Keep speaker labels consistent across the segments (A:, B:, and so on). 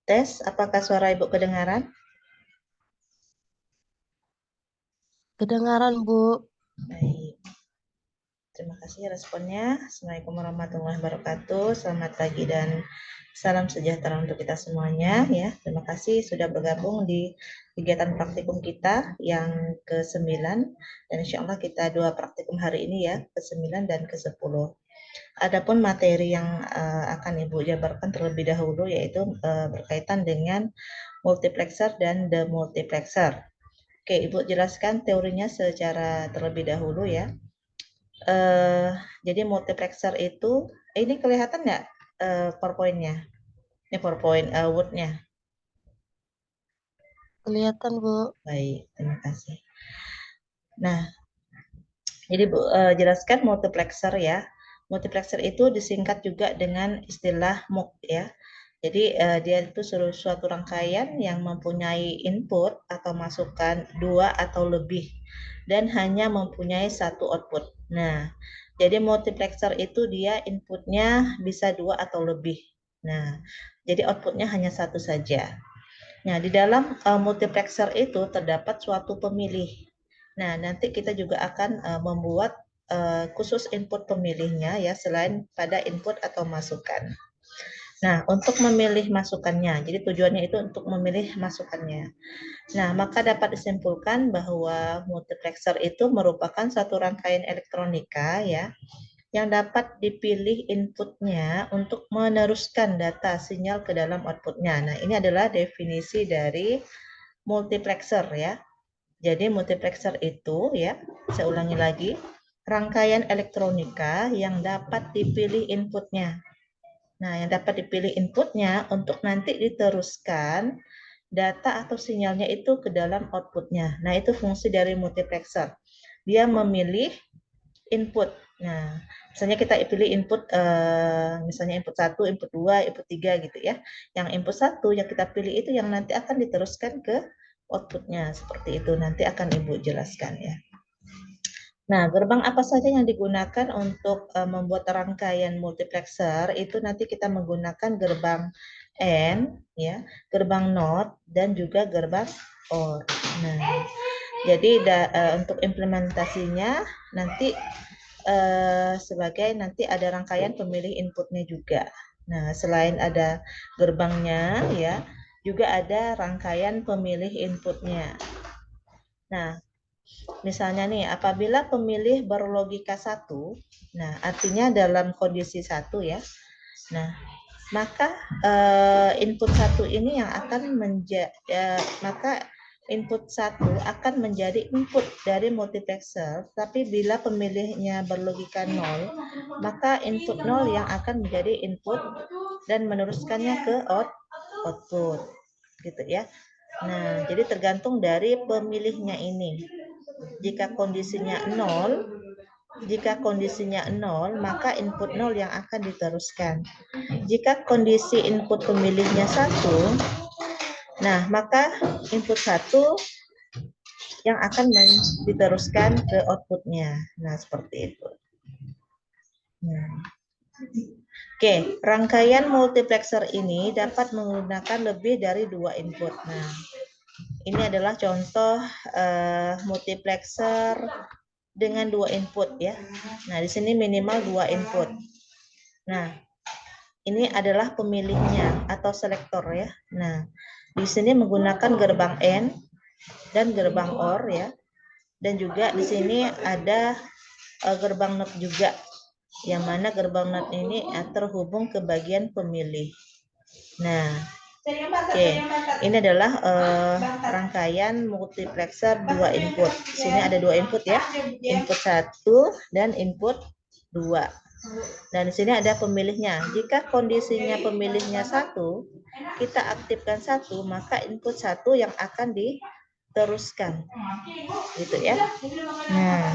A: Tes, apakah suara Ibu kedengaran?
B: Kedengaran, Bu.
A: Baik. Terima kasih responnya. Assalamualaikum warahmatullahi wabarakatuh. Selamat pagi dan salam sejahtera untuk kita semuanya ya. Terima kasih sudah bergabung di kegiatan praktikum kita yang ke-9 dan insya Allah kita 2 praktikum hari ini ya, ke-9 dan ke-10. Adapun materi yang akan Ibu jabarkan terlebih dahulu yaitu berkaitan dengan multiplexer dan demultiplexer. Oke, Ibu jelaskan teorinya secara terlebih dahulu ya. Jadi multiplexer itu, ini kelihatan nggak PowerPoint-nya? Ini PowerPoint Word-nya.
B: Kelihatan, Bu.
A: Baik, terima kasih. Nah, jadi Bu jelaskan multiplexer ya. Multiplexer itu disingkat juga dengan istilah MUX ya. Jadi dia itu suatu rangkaian yang mempunyai input atau masukan 2 atau lebih dan hanya mempunyai satu output. Nah, jadi multiplexer itu dia inputnya bisa 2 atau lebih. Nah, jadi outputnya hanya satu saja. Nah, di dalam multiplexer itu terdapat suatu pemilih. Nah, nanti kita juga akan membuat khusus input pemilihnya ya, selain pada input atau masukan. Nah, untuk memilih masukannya, jadi tujuannya itu untuk memilih masukannya. Nah, maka dapat disimpulkan bahwa multiplexer itu merupakan satu rangkaian elektronika ya, yang dapat dipilih inputnya untuk meneruskan data sinyal ke dalam outputnya. Nah, ini adalah definisi dari multiplexer ya. Jadi multiplexer itu ya, saya ulangi lagi, rangkaian elektronika yang dapat dipilih inputnya. Nah, yang dapat dipilih inputnya untuk nanti diteruskan data atau sinyalnya itu ke dalam outputnya. Nah, itu fungsi dari multiplexer. Dia memilih input. Nah, misalnya kita pilih input, misalnya input 1, input 2, input 3 gitu ya. Yang input 1 yang kita pilih itu yang nanti akan diteruskan ke outputnya. Seperti itu, nanti akan Ibu jelaskan ya. Nah, gerbang apa saja yang digunakan untuk membuat rangkaian multiplexer itu nanti kita menggunakan gerbang AND, ya, gerbang NOT, dan juga gerbang OR. Nah, jadi untuk implementasinya nanti sebagai nanti ada rangkaian pemilih inputnya juga. Nah, selain ada gerbangnya, ya, juga ada rangkaian pemilih inputnya. Nah, misalnya nih, apabila pemilih berlogika 1, nah artinya dalam kondisi 1 ya, nah maka input 1 ini yang akan maka input 1 akan menjadi input dari multiplexer, tapi bila pemilihnya berlogika 0, maka input 0 yang akan menjadi input dan meneruskannya ke output, gitu ya. Nah, jadi tergantung dari pemilihnya ini. Jika kondisinya 0, maka input 0 yang akan diteruskan. Jika kondisi input pemilihnya 1, nah maka input 1 yang akan diteruskan ke outputnya. Nah, seperti itu. Nah. Oke, rangkaian multiplexer ini dapat menggunakan lebih dari 2 input. Nah, ini adalah contoh multiplexer dengan 2 input ya. Nah, di sini minimal 2 input. Nah, ini adalah pemilihnya atau selektor ya. Nah, di sini menggunakan gerbang AND dan gerbang OR ya. Dan juga di sini ada gerbang NOT juga. Yang mana gerbang NOT ini terhubung ke bagian pemilih. Nah, oke, ini adalah rangkaian multiplexer 2 input. Di sini ada 2 input ya, input 1 dan input 2. Dan di sini ada pemilihnya. Jika kondisinya pemilihnya 1, kita aktifkan 1, maka input 1 yang akan diteruskan. Gitu ya. Nah,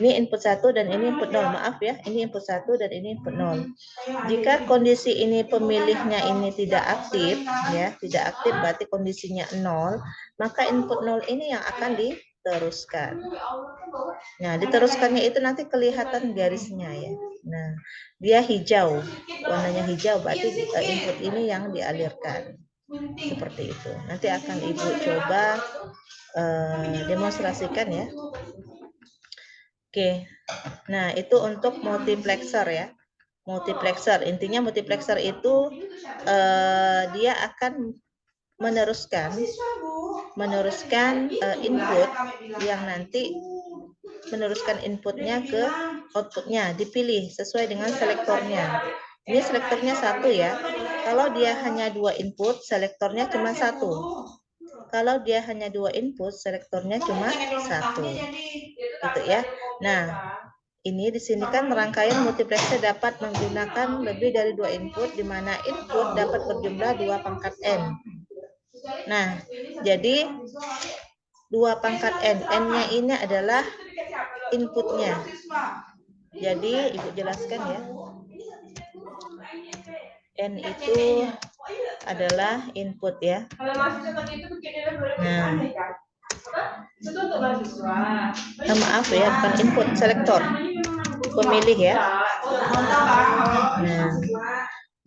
A: ini input 1 dan ini input 0. Maaf ya, ini input 1 dan ini input 0. Jika kondisi ini pemilihnya ini tidak aktif, ya, tidak aktif berarti kondisinya 0, maka input 0 ini yang akan diteruskan diteruskan. Nah, diteruskannya itu nanti kelihatan garisnya ya. Nah, dia hijau, warnanya hijau, berarti input ini yang dialirkan. Seperti itu. Nanti akan Ibu coba demonstrasikan ya. Oke, nah itu untuk multiplexer ya. Multiplexer, intinya multiplexer itu dia akan meneruskan input yang nanti meneruskan inputnya ke outputnya, dipilih sesuai dengan selektornya. Ini selektornya 1 ya. Kalau dia hanya 2 input, selektornya cuma 1. Kalau dia hanya 2 input, selektornya cuma 1. Gitu ya. Nah, ini di sini kan rangkaian multiplexer dapat menggunakan lebih dari 2 input, di mana input dapat berjumlah 2 pangkat n. Nah, jadi 2 pangkat n. N-nya ini adalah inputnya. Jadi, Ibu jelaskan ya. N itu adalah input ya. Nah, maaf ya, bukan input, selektor. Pemilih ya. Nah,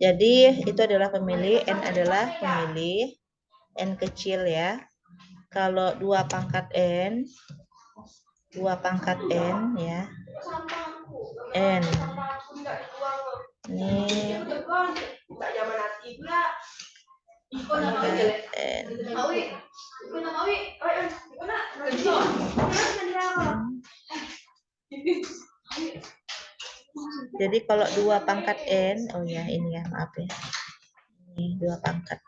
A: jadi itu adalah pemilih, N adalah pemilih, N kecil ya. Kalau 2 pangkat N, 2 pangkat N ya. N. Ini N. Jadi kalau 2 pangkat N, oh ya ini ya, maaf ya. Ini 2 pangkat.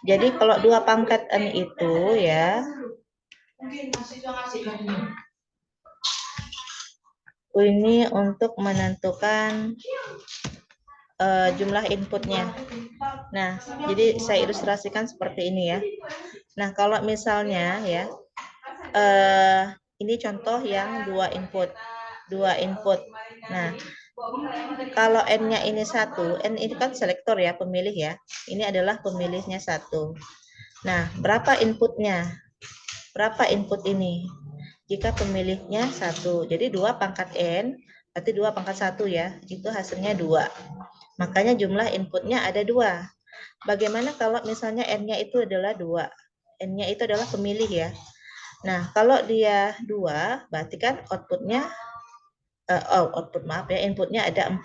A: Jadi kalau 2 pangkat N itu ya, ini untuk menentukan jumlah inputnya. Nah, jadi saya ilustrasikan seperti ini ya. Nah, kalau misalnya ya, ini contoh yang 2 input. 2 input. Nah, kalau N-nya ini 1, N ini kan selektor ya, pemilih ya. Ini adalah pemilihnya 1. Nah, berapa inputnya? Berapa input ini? Jika pemilihnya 1, jadi 2 pangkat N, berarti 2 pangkat 1 ya, itu hasilnya 2. Makanya jumlah inputnya ada 2. Bagaimana kalau misalnya N-nya itu adalah 2? N-nya itu adalah pemilih ya. Nah, kalau dia 2, berarti kan outputnya, inputnya ada 4.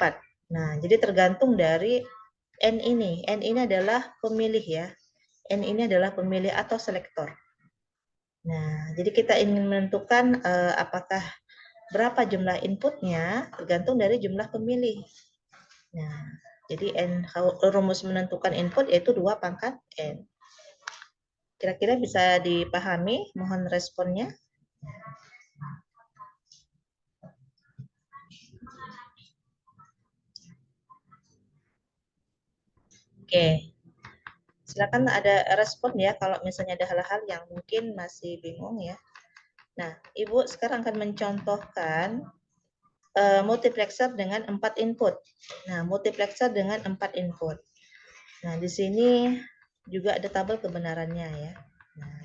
A: Nah, jadi tergantung dari N ini. N ini adalah pemilih ya. N ini adalah pemilih atau selektor. Nah, jadi kita ingin menentukan apakah berapa jumlah inputnya tergantung dari jumlah pemilih. Nah, jadi rumus menentukan input yaitu 2 pangkat N. Kira-kira bisa dipahami? Mohon responnya. Oke. Silakan ada respon ya kalau misalnya ada hal-hal yang mungkin masih bingung ya. Nah, Ibu sekarang akan mencontohkan multiplexer dengan 4 input. Nah, multiplexer dengan 4 input. Nah, di sini juga ada tabel kebenarannya ya. Nah,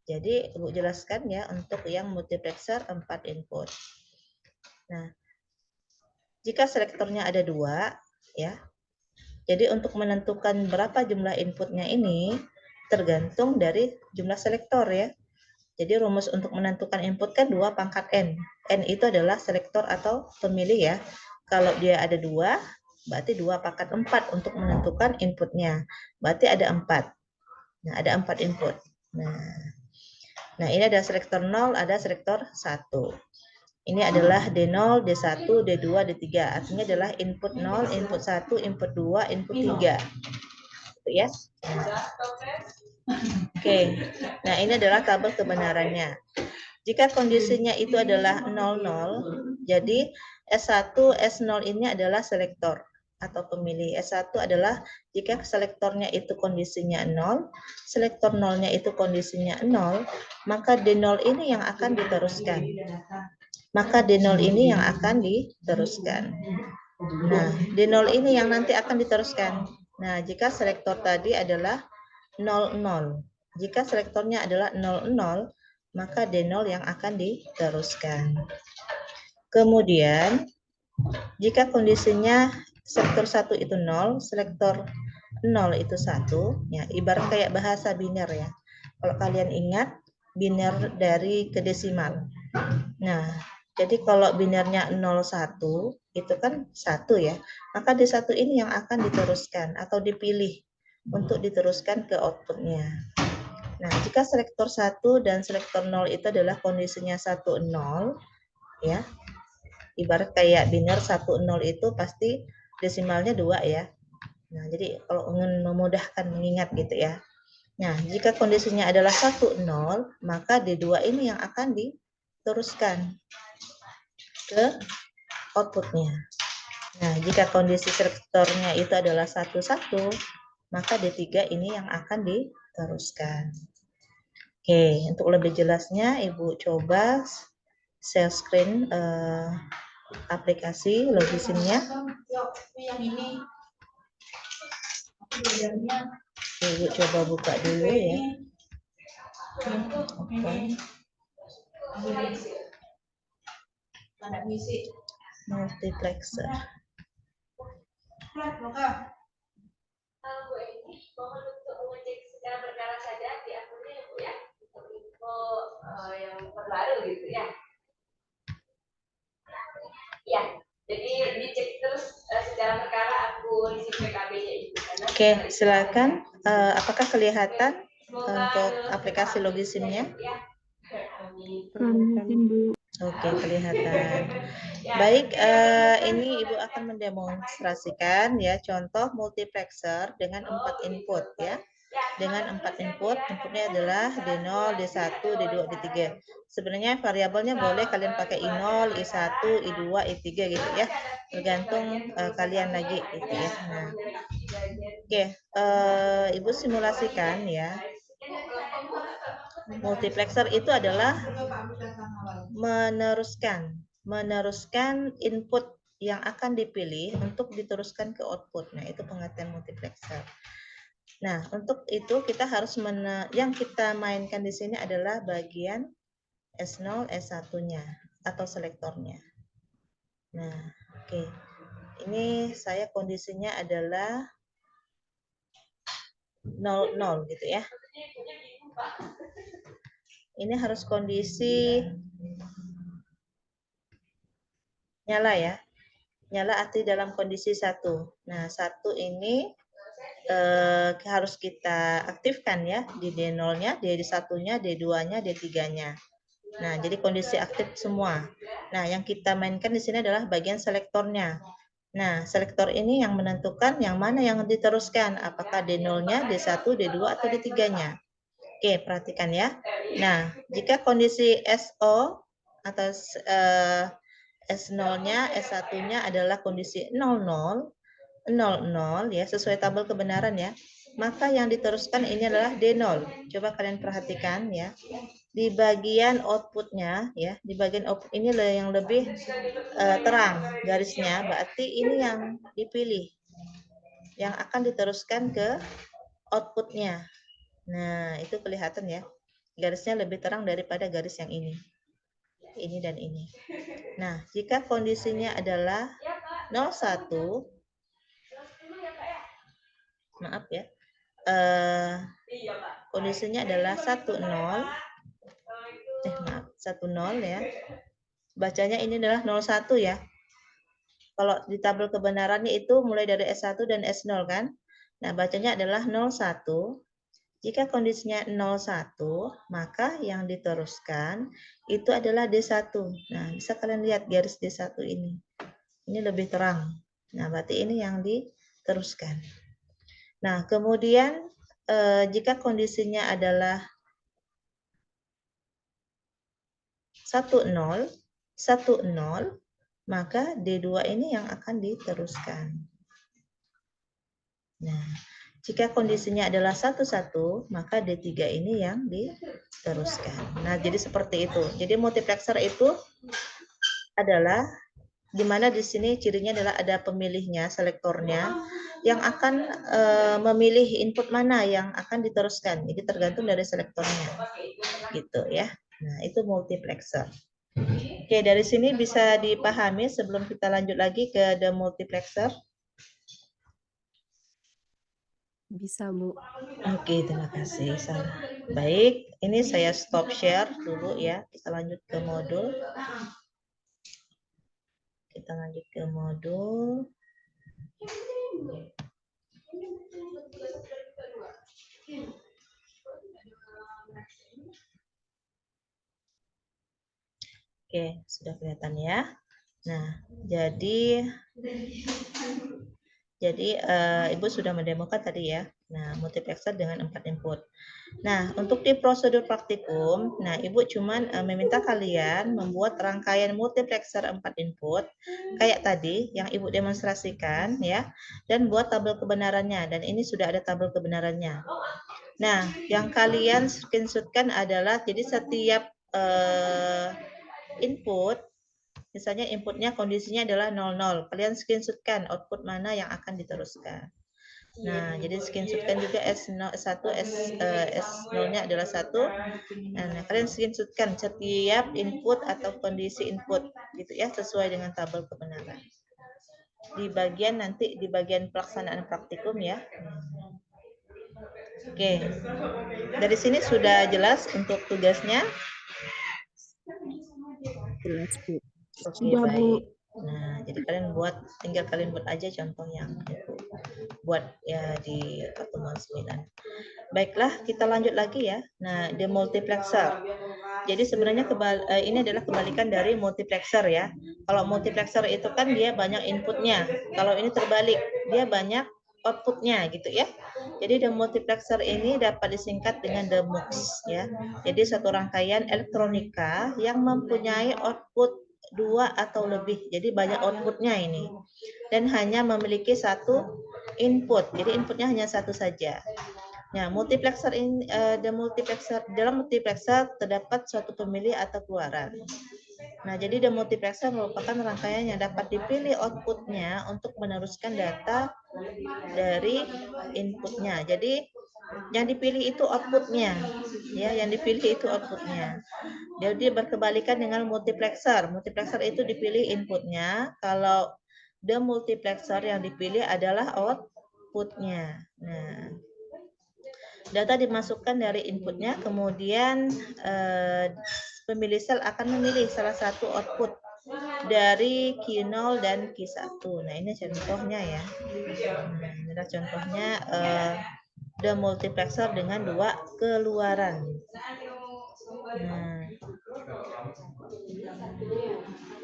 A: jadi Ibu jelaskan ya untuk yang multiplexer 4 input. Nah, jika selektornya ada 2 ya. Jadi untuk menentukan berapa jumlah inputnya ini tergantung dari jumlah selektor ya. Jadi rumus untuk menentukan input kan 2 pangkat N. N itu adalah selektor atau pemilih ya. Kalau dia ada 2, berarti 2 pangkat 4 untuk menentukan inputnya. Berarti ada 4. Nah, ada 4 input. Nah, ini ada selektor 0, ada selektor 1. Ini adalah D0, D1, D2, D3. Artinya adalah input 0, input 1, input 2, input 3. Gitu ya. Oke. Nah, ini adalah tabel kebenarannya. Jika kondisinya itu adalah 00, jadi S1, S0 ini adalah selektor atau pemilih. S1 adalah jika selektornya itu kondisinya 0, selektor 0-nya itu kondisinya 0, maka D0 ini yang akan diteruskan. Maka D0 ini yang akan diteruskan. Nah, D0 ini yang nanti akan diteruskan. Nah, jika selektor tadi adalah 00. Jika selektornya adalah 00, maka D0 yang akan diteruskan. Kemudian, jika kondisinya selektor 1 itu 0, selektor 0 itu 1, ya, ibarat kayak bahasa biner ya. Kalau kalian ingat, biner dari ke desimal. Nah, jadi kalau binernya 01, itu kan 1 ya, maka D1 ini yang akan diteruskan atau dipilih untuk diteruskan ke outputnya. Nah, jika selektor 1 dan selektor 0 itu adalah kondisinya 1, 0, ya, ibarat kayak biner 1, 0 itu pasti desimalnya 2 ya. Nah, jadi kalau ingin memudahkan mengingat gitu ya. Nah, jika kondisinya adalah 1, 0, maka D2 ini yang akan diteruskan ke outputnya. Nah, jika kondisi selektornya itu adalah 1, 1, maka D3 ini yang akan diteruskan. Oke, untuk lebih jelasnya Ibu coba share screen aplikasi Logisimnya. Ibu coba buka dulu ya. Multiplexer.
B: Bu ini mohon untuk mengecek secara berkala saja di akunnya ya Bu ya, untuk info yang terbaru gitu ya. Ya, jadi dicek terus secara berkala akun si PKB-nya itu.
A: Oke, silakan. Apakah kelihatan untuk aplikasi Logisimnya? Oke, kelihatan. Baik, ini Ibu akan mendemonstrasikan ya contoh multiplexer dengan 4 input ya. Dengan 4 input, inputnya adalah D0, D1, D2, D3. Sebenarnya variabelnya boleh kalian pakai I0, I1, I2, I3 gitu ya. Tergantung kalian lagi gitu ya. Nah, oke, Ibu simulasikan ya. Multiplexer itu adalah meneruskan input yang akan dipilih untuk diteruskan ke output. Nah, itu pengertian multiplexer. Nah, untuk itu kita harus yang kita mainkan di sini adalah bagian S0, S1-nya atau selektornya. Nah, oke. Ini saya kondisinya adalah 0, 0 gitu ya. Ini harus kondisi nyala ya. Nyala arti dalam kondisi 1. Nah, 1 ini harus kita aktifkan ya di D0-nya, D1-nya, D2-nya, D3-nya. Nah, jadi kondisi aktif semua. Nah, yang kita mainkan di sini adalah bagian selektornya. Nah, selektor ini yang menentukan yang mana yang diteruskan, apakah D0-nya, D1, D2, atau D3-nya. Oke, perhatikan ya. Nah, jika kondisi SO atau S0-nya, S1-nya adalah kondisi 00, 00 ya, sesuai tabel kebenaran ya, maka yang diteruskan ini adalah D0. Coba kalian perhatikan ya. Di bagian outputnya ya, di bagian output ini yang lebih terang garisnya, berarti ini yang dipilih yang akan diteruskan ke outputnya. Nah, itu kelihatan ya, garisnya lebih terang daripada garis yang ini dan ini. Nah, jika kondisinya adalah 01, maaf ya, kondisinya adalah 10, maaf, 10 ya. Bacanya ini adalah 01 ya. Kalau di tabel kebenarannya itu mulai dari S1 dan S0 kan. Nah, bacanya adalah 01. Jika kondisinya 01, maka yang diteruskan itu adalah D1. Nah, bisa kalian lihat garis D1 ini. Ini lebih terang. Nah, berarti ini yang diteruskan. Nah, kemudian jika kondisinya adalah 10, 10, maka D2 ini yang akan diteruskan. Nah, jika kondisinya adalah 11, maka D3 ini yang diteruskan. Nah, jadi seperti itu. Jadi multiplexer itu adalah di mana di sini cirinya adalah ada pemilihnya, selektornya, yang akan memilih input mana yang akan diteruskan. Jadi tergantung dari selektornya. Gitu ya. Nah, itu multiplexer. Oke, dari sini bisa dipahami sebelum kita lanjut lagi ke demultiplexer.
C: Bisa, Bu.
A: Oke, terima kasih. Baik, ini saya stop share dulu ya. Kita lanjut ke modul. Kita lanjut ke modul. Oke, sudah kelihatan ya. Nah, jadi Ibu sudah mendemokan tadi ya. Nah, multiplexer dengan 4 input. Nah, untuk di prosedur praktikum, nah Ibu cuman meminta kalian membuat rangkaian multiplexer 4 input kayak tadi yang Ibu demonstrasikan ya, dan buat tabel kebenarannya, dan ini sudah ada tabel kebenarannya. Nah, yang kalian screenshotkan adalah jadi setiap input, misalnya inputnya kondisinya adalah 00, kalian screenshotkan output mana yang akan diteruskan. Nah, jadi screenshotkan juga S1, S0-nya adalah 1. Nah, kalian screenshotkan setiap input atau kondisi input gitu ya, sesuai dengan tabel kebenaran. Di bagian pelaksanaan praktikum ya. Oke. Dari sini sudah jelas untuk tugasnya?
C: Jelas, Bu.
A: Oke,
C: Sudah, Bu.
A: baik. Nah, jadi tinggal kalian buat aja contoh yang buat ya di pertemuan 9. Baiklah, kita lanjut lagi ya. Nah, demultiplexer. Jadi sebenarnya ini adalah kebalikan dari multiplexer ya. Kalau multiplexer itu kan dia banyak inputnya. Kalau ini terbalik, dia banyak outputnya gitu ya. Jadi demultiplexer ini dapat disingkat dengan demux ya. Jadi satu rangkaian elektronika yang mempunyai output 2 atau lebih. Jadi banyak outputnya ini. Dan hanya memiliki satu input. Jadi inputnya hanya satu saja. Nah, multiplexer ini dalam multiplexer terdapat suatu pemilih atau keluaran. Nah, jadi demultiplexer merupakan rangkaian yang dapat dipilih outputnya untuk meneruskan data dari inputnya. Jadi yang dipilih itu outputnya, ya, yang dipilih itu outputnya. Jadi berkebalikan dengan multiplexer. Multiplexer itu dipilih inputnya, kalau demultiplexer yang dipilih adalah outputnya. Nah, data dimasukkan dari inputnya, kemudian pemilih sel akan memilih salah satu output dari Q0 dan Q1. Nah, ini contohnya ya. Nah, ini adalah contohnya demultiplexer dengan 2 keluaran. Nah,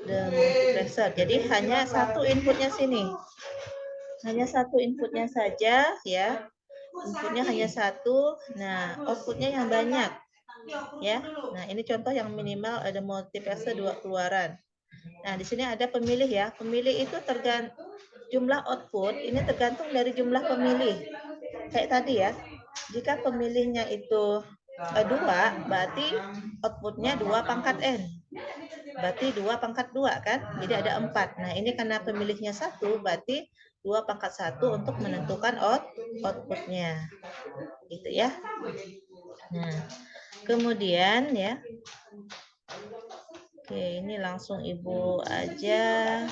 A: demultiplexer. Jadi hanya satu inputnya sini. Hanya satu inputnya saja ya. Inputnya hanya satu, nah outputnya yang banyak ya. Nah, ini contoh yang minimal ada multiplexer 2 keluaran. Nah, di sini ada pemilih ya. Pemilih itu jumlah output ini tergantung dari jumlah pemilih. Kayak tadi ya. Jika pemilihnya itu 2, berarti outputnya 2 pangkat N. Berarti 2 pangkat 2 kan? Jadi ada 4. Nah, ini karena pemilihnya 1, berarti 2 pangkat 1 untuk menentukan outputnya. Gitu ya. Nah, kemudian ya. Oke, ini langsung Ibu aja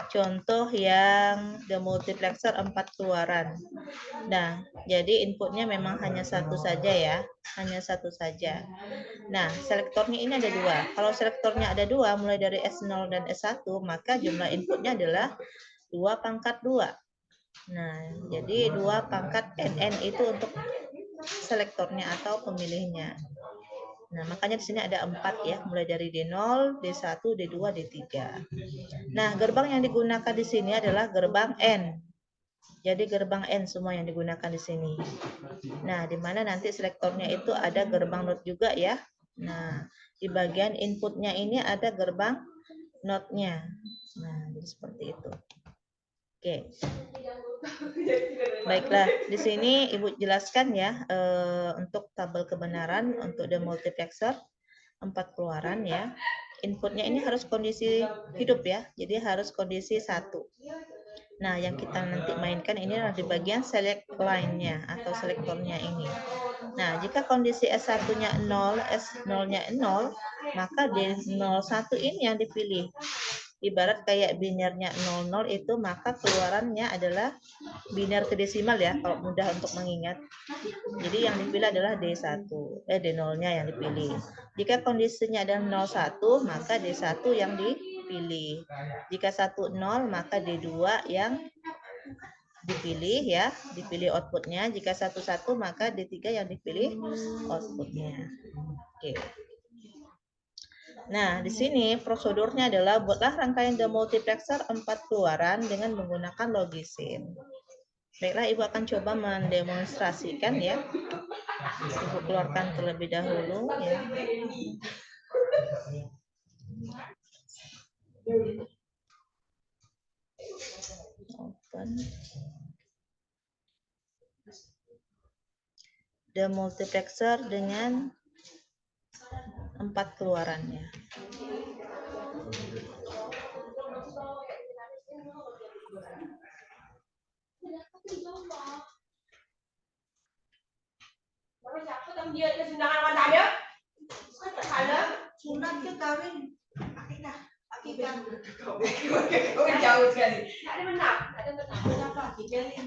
A: contoh yang demultiplexer 4 keluaran. Nah, jadi inputnya memang hanya satu saja ya. Hanya satu saja. Nah, selektornya ini ada 2. Kalau selektornya ada 2, mulai dari S0 dan S1, maka jumlah inputnya adalah 2 pangkat 2. Nah, jadi 2 pangkat NN itu untuk selektornya atau pemilihnya. Nah, makanya di sini ada 4 ya, mulai dari D0, D1, D2, D3. Nah, gerbang yang digunakan di sini adalah gerbang N. Jadi gerbang N semua yang digunakan di sini. Nah, di mana nanti selektornya itu ada gerbang not juga ya. Nah, di bagian inputnya ini ada gerbang not-nya. Nah, jadi seperti itu. Oke. Baiklah, di sini Ibu jelaskan ya untuk tabel kebenaran untuk demultiplexer 4 keluaran ya. Inputnya ini harus kondisi hidup ya. Jadi harus kondisi 1. Nah, yang kita nanti mainkan ini adalah di bagian select line-nya atau selektornya ini. Nah, jika kondisi S1-nya 0, S0-nya 0, maka D01 ini yang dipilih. Ibarat kayak binernya 00 itu, maka keluarannya adalah biner ke desimal ya, kalau mudah untuk mengingat. Jadi yang dipilih adalah D1, D0-nya yang dipilih. Jika kondisinya adalah 01, maka D1 yang dipilih. Jika 10, maka D2 yang dipilih ya, dipilih outputnya. Jika 11, maka D3 yang dipilih outputnya. Oke. Nah, di sini prosedurnya adalah buatlah rangkaian demultiplexer 4 keluaran dengan menggunakan logisim. Baiklah, Ibu akan coba mendemonstrasikan ya. Ibu keluarkan terlebih dahulu ya. Open. Demultiplexer dengan 4 keluarannya.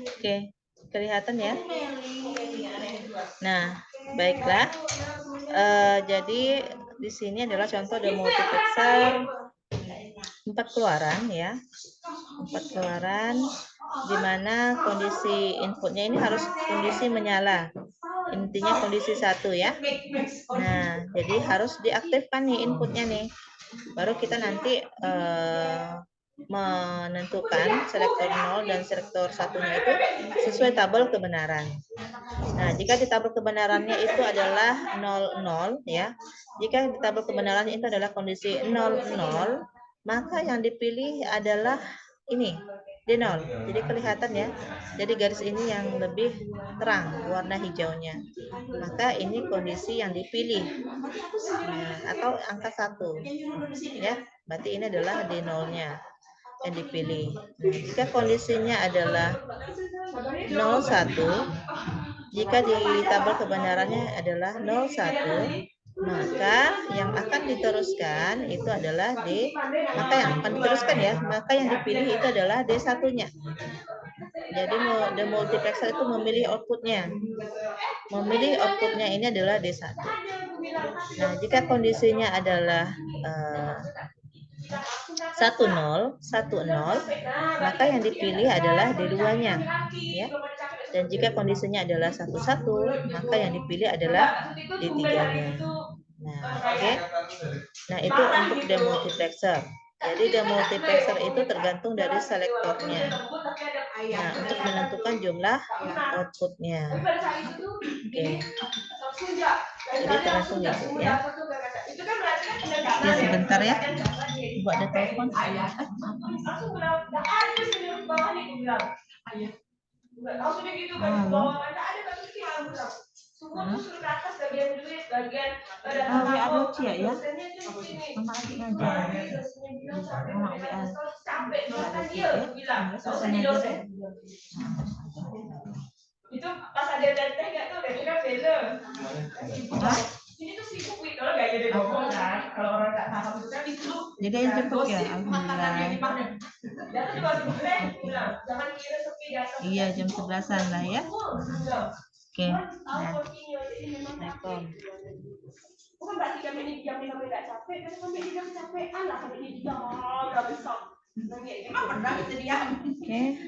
A: Oke, kelihatan ya. Nah, baiklah. Jadi di sini adalah contoh demultiplexer 4 keluaran ya. 4 keluaran di mana kondisi inputnya ini harus kondisi menyala. Intinya kondisi 1 ya. Nah, jadi harus diaktifkan nih inputnya nih. Baru kita nanti menentukan selektor 0 dan selektor 1-nya itu sesuai tabel kebenaran. Nah, jika di tabel kebenarannya itu adalah 00 ya. Jika di tabel kebenarannya itu adalah kondisi 00, maka yang dipilih adalah ini, D0. Jadi kelihatan ya. Jadi garis ini yang lebih terang warna hijaunya. Maka ini kondisi yang dipilih. Nah, atau angka 1. Ya, berarti ini adalah D0-nya yang dipilih. Nah, jika kondisinya adalah 01, jika di tabel kebenarannya adalah 01, maka yang akan diteruskan itu adalah maka yang akan diteruskan ya, maka yang dipilih itu adalah D1-nya. Jadi demultiplexer itu memilih outputnya. Memilih outputnya ini adalah D1. Nah, jika kondisinya adalah 10, maka yang dipilih adalah D2-nya ya. Dan jika kondisinya adalah 11, maka yang dipilih adalah D3-nya. Nah, oke. Nah, itu untuk demultiplexer. Jadi demultiplexer itu tergantung dari selektornya. Nah, untuk menentukan jumlah outputnya. Oke. Jadi tergantung itu ya. Ya, sebentar ya. Ibu ada telepon. Halo. WA Lucia ya. Mama lagi ngajar. Mama WA. Selesai ngajar ya.
B: Itu pas ada teteh nggak tuh udah kira beda. Ini tuh sibuk wih kalau nggak jadi ngomong kan. Kalau orang nggak paham itu kan itu.
A: Jadi yang cepet ya, alhamdulillah.
B: Jangan kira sepi datang.
A: Iya, jam 11-an lah ya. Oke. Nah. Assalamualaikum.
B: Bukan berarti kami ini diam nggak capek, tapi kami ini diam capean lah, kami ini diam nggak bisa. Emang pernah kita diam?
A: Oke.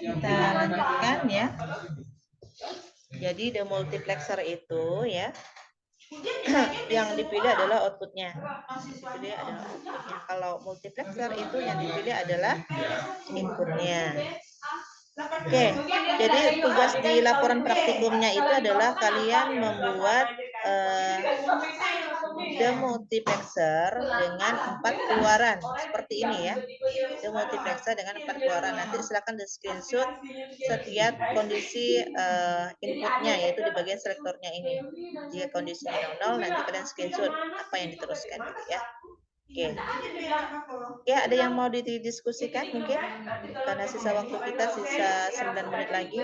A: Kita lanjutkan ya. Jadi demultiplexer itu ya, yang dipilih adalah outputnya. Dipilih adalah outputnya. Kalau multiplexer itu yang dipilih adalah inputnya. Oke, jadi tugas di laporan praktikumnya itu adalah kalian membuat demultiplexer dengan 4 keluaran seperti ini ya. Demultiplexer dengan 4 keluaran. Nanti silakan di screenshot setiap kondisi inputnya, yaitu di bagian selektornya ini. Jika kondisinya 00, nanti kalian screenshot apa yang diteruskan gitu ya. Oke. Ya, ada yang mau didiskusikan mungkin? Karena sisa waktu kita sisa 9 menit lagi.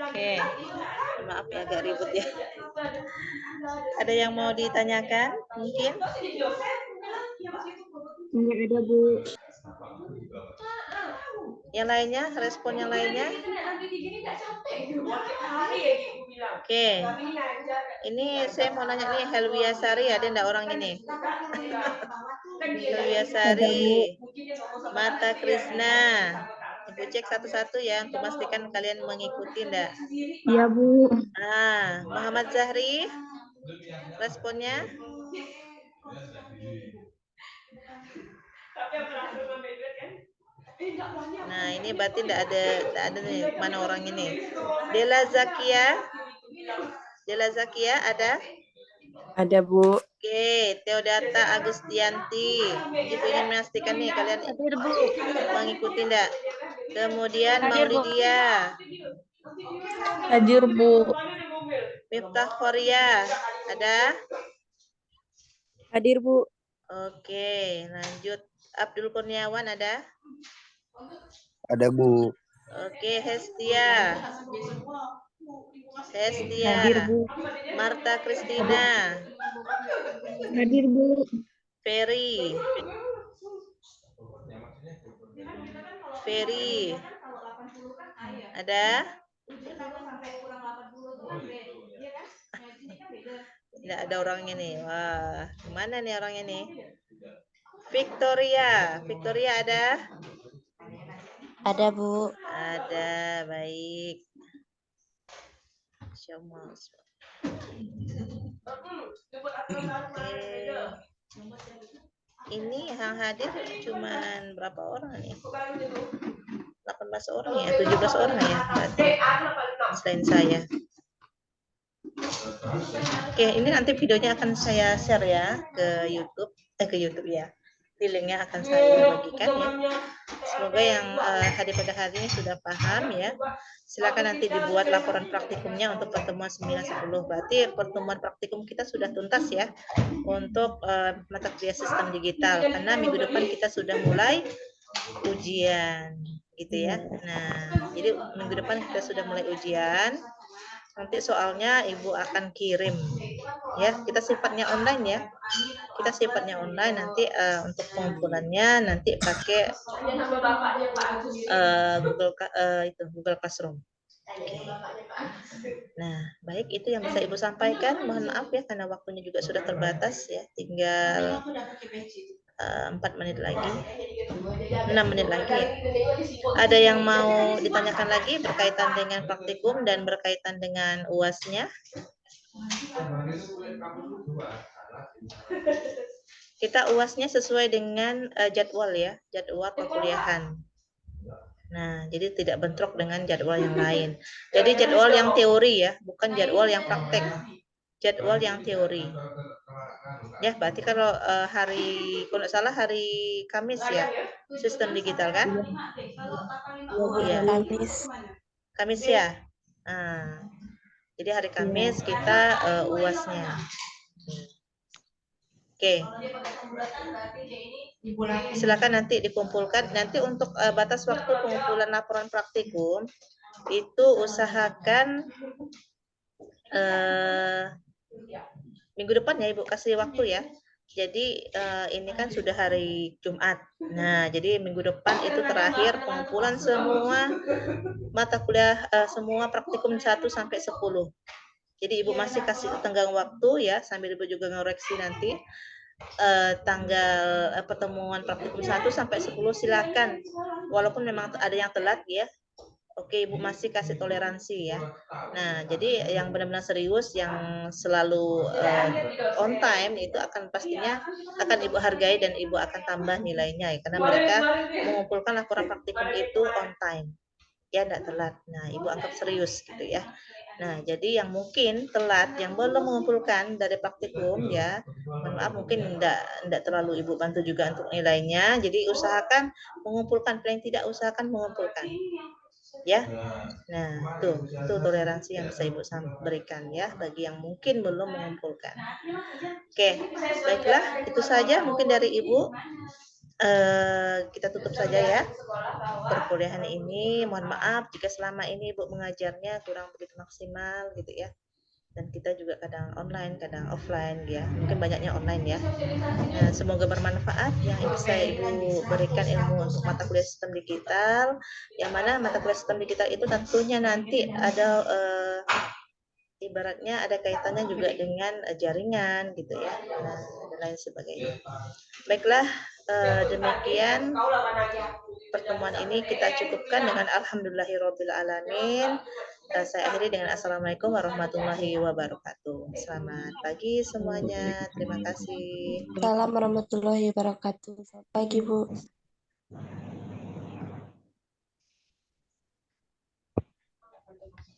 A: Oke. Maaf ya, agak ribut ya. Ada yang mau ditanyakan mungkin?
C: Nggak ada, Bu.
A: Yang lainnya, respon yang lainnya? Oke. Ini saya mau nanya nih, Helwia Sari, ada enggak orang ini? Helwia Sari, Mata Krisna. Ibu cek satu-satu ya, untuk memastikan kalian mengikuti enggak?
C: Iya, Bu.
A: Ah, Muhammad Zahri, responnya? Nah, ini berarti enggak ada nih, mana orang ini? Dela Zakia ada?
C: Ada, Bu.
A: Oke, Teodata Agustianti. Ibu ingin memastikan nih kalian
C: Hadir, Bu.
A: mengikuti enggak? Kemudian
C: Hadir, Bu.
A: Maulidia,
C: Hadir, Bu.
A: Miftah Khoria, ada?
C: Hadir, Bu.
A: Oke, lanjut. Abdul Kurniawan ada?
D: Ada, Bu.
A: Oke, Hestia.
C: Hadir, Bu.
A: Marta Kristina.
C: Hadir, Bu.
A: Ferry. Ada? Tidak ada orangnya nih. Wah, mana nih orangnya nih? Victoria ada?
E: Ada, Bu.
A: Ada, baik. Oke. Ini yang hadir cuman berapa orang nih? 18 orang ya, 17 orang ya berarti, selain saya. Oke, ini nanti videonya akan saya share ya ke YouTube ya. Di linknya akan saya bagikan ya. Semoga yang hadir pada hari ini sudah paham ya. Silakan nanti dibuat laporan praktikumnya untuk pertemuan 9-10. Berarti pertemuan praktikum kita sudah tuntas ya untuk mata kuliah sistem digital, karena minggu depan kita sudah mulai ujian gitu ya. Nah, jadi minggu depan kita sudah mulai ujian. Nanti soalnya Ibu akan kirim ya. Kita sifatnya online ya. Kita sifatnya online, nanti untuk pengumpulannya nanti pakai Google Classroom. Nah, baik, itu yang bisa Ibu sampaikan. Mohon maaf ya karena waktunya juga sudah terbatas ya. Tinggal 4 menit lagi. 6 menit lagi ya. Ada yang mau ditanyakan lagi berkaitan dengan praktikum dan berkaitan dengan UAS-nya? Kita UAS-nya sesuai dengan jadwal ya, jadwal perkuliahan. Nah, jadi tidak bentrok dengan jadwal yang lain. Jadi jadwal yang teori ya, bukan jadwal yang praktek. Jadwal yang teori. Ya, berarti kalau kalau nggak salah hari Kamis ya, sistem digital kan? Iya. Kamis ya. Nah, jadi hari Kamis kita UAS-nya. Oke. Silakan nanti dikumpulkan. Nanti untuk batas waktu pengumpulan laporan praktikum itu usahakan minggu depan ya Ibu, kasih waktu ya. Jadi ini kan sudah hari Jumat. Nah, jadi minggu depan itu terakhir pengumpulan semua mata kuliah, semua praktikum 1 sampai 10. Jadi Ibu masih kasih tenggang waktu ya, sambil Ibu juga ngoreksi nanti tanggal pertemuan praktikum 1 sampai 10 silakan. Walaupun memang ada yang telat ya. Oke, Ibu masih kasih toleransi ya. Nah, jadi yang benar-benar serius, yang selalu on time itu pastinya akan Ibu hargai dan Ibu akan tambah nilainya ya, karena mereka mengumpulkan laporan praktikum itu on time. Ya, enggak telat. Nah, Ibu anggap serius gitu ya. Nah, jadi yang mungkin telat, yang belum mengumpulkan dari praktikum ya, mohon maaf mungkin enggak terlalu Ibu bantu juga untuk nilainya. Jadi usahakan mengumpulkan, paling tidak usahakan mengumpulkan. Ya. Nah, tuh toleransi yang bisa Ibu berikan ya bagi yang mungkin belum mengumpulkan. Oke, baiklah itu saja mungkin dari Ibu. Kita tutup saja ya perkuliahan ini. Mohon maaf jika selama ini Ibu mengajarnya kurang begitu maksimal gitu ya. Dan kita juga kadang online, kadang offline ya. Mungkin banyaknya online ya. Nah, semoga bermanfaat yang bisa Ibu berikan ilmu untuk mata kuliah sistem digital. Yang mana mata kuliah sistem digital itu tentunya nanti ada ibaratnya ada kaitannya juga dengan jaringan gitu ya. Nah, dan lain sebagainya. Baiklah, demikian pertemuan ini kita cukupkan dengan alhamdulillahirobbilalamin. Saya akhiri dengan assalamualaikum warahmatullahi wabarakatuh. Selamat pagi semuanya. Terima kasih.
E: Salam warahmatullahi wabarakatuh. Selamat pagi, Bu.